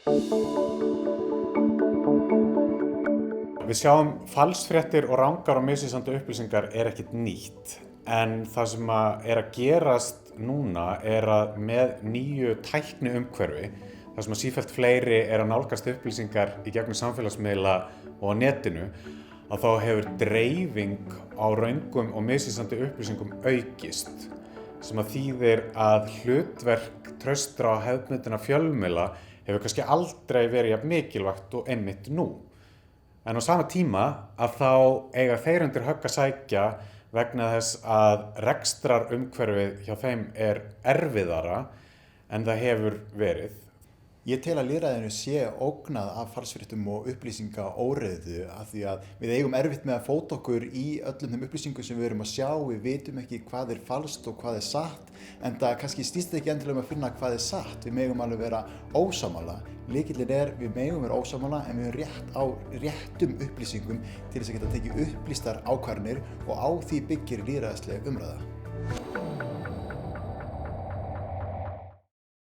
Við sjáum falsfréttir og rangar og misvísandi upplýsingar er ekkert nýtt, en það sem er að gerast núna er að með nýju tækniumhverfi, þar sem sífellt fleiri er að nálgast upplýsingar í gegnum samfélagsmiðla og á netinu, að þá hefur dreifing á röngum og misvísandi upplýsingum aukist, sem að þýðir að hlutverk traustra á hefðbundinna fjölmiðla hefur kannski aldrei verið jafn mikilvægt og einmitt nú. En á sama tíma að þá eiga þeir undir högg að sækja vegna þess að rekstrarumhverfið hjá þeim er erfiðara en það hefur verið. Ég tel að lýðræðinu sé ógnað af falsfréttum og upplýsingaóreiðu af því að við eigum erfitt með að fóta okkur í öllum þeim upplýsingum sem við erum að sjá, við vitum ekki hvað er falskt og hvað er satt, en það kannski snýst ekki endilega um að finna hvað er satt, við megum alveg vera ósammála. Lykillinn er við megum vera ósammála en við erum rétt á réttum upplýsingum til þess að geta tekið upplýstar ákvarðanir og á því byggir lýðræðisleg umræða.